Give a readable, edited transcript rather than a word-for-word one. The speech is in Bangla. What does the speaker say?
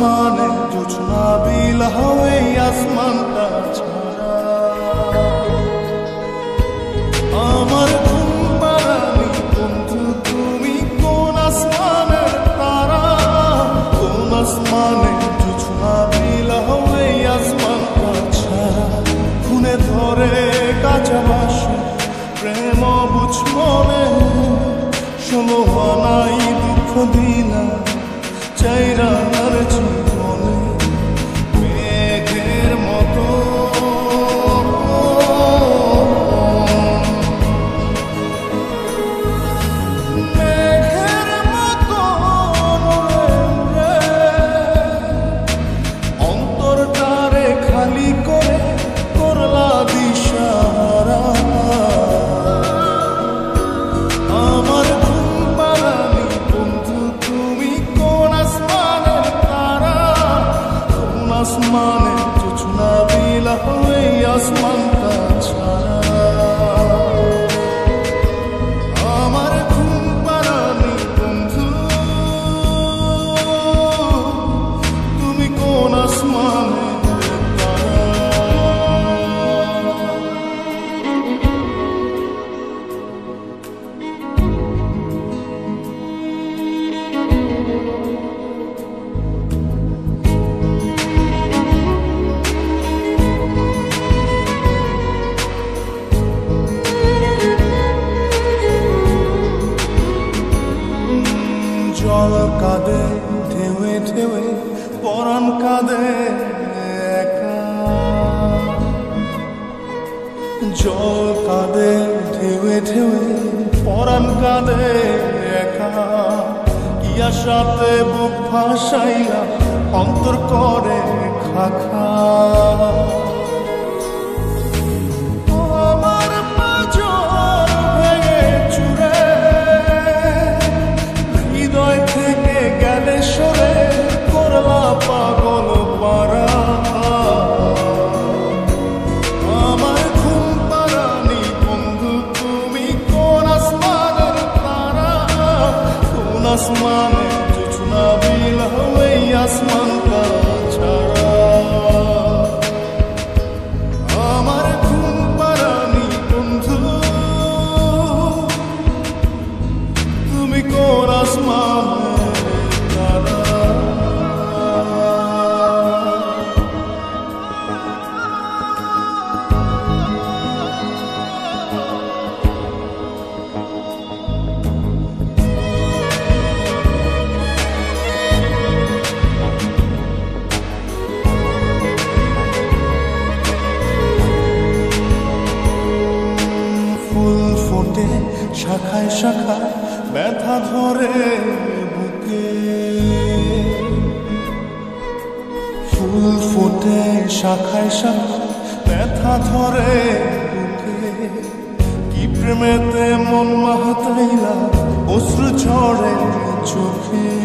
আসমানে জোছনা বিলাও এই আসমানটা ছাড়া আমার ঘুম পাড়ানি বন্ধু তুমি কোন আসমানের তারা কোন আসমানে জোছনা বিলাও এই আসমানটা ছাড়া খুনে ধরে কাঁচা বাসে প্রেম বুঝ মনে ষোলো আনাই দুঃখ দিনা চাইরার জীবনে মেঘের মতো মেঘের মতো অন্তরটারে খালি করে করলা দিশাহারা আমার ঘুম পাড়ানি বন্ধু তুমি কোন আসমানের তারা কোন আসমানে জোছনা বিলাও এই আসমানটা ছাড়া আমার ঘুম পাড়ানি বন্ধু তুমি কোন আসমানের জল কাঁদে ঢেউে ঢেউে পরাণ কাঁদে একা জল কাঁদে ঢেউে ঢেউে পরাণ কাঁদে একা কি আশাতে বুক ভাসাইয়া অন্তর করে খাখা আমার পাঁজর ভেঙে চুরে হৃদয় থেকে গেলে সরে করলা পাগল পারা আমার ঘুম পাড়ানি বন্ধু তুমি কোন আসমানের তারা কোন আসমানে জোছনা বিলাও এই আসমানটা ছাড়া আমার ঘুম পাড়ানি বন্ধু তুমি কোন আসমানের তারা ফুল ফোটে শাখায় শাখায় ব্যথা ধরে বুকে ফুল ফোটে শাখায় শাখায় ব্যথা ধরে বুকে কি প্রেমেতে মন মাহাতাইলা অশ্রু ঝরে চোখে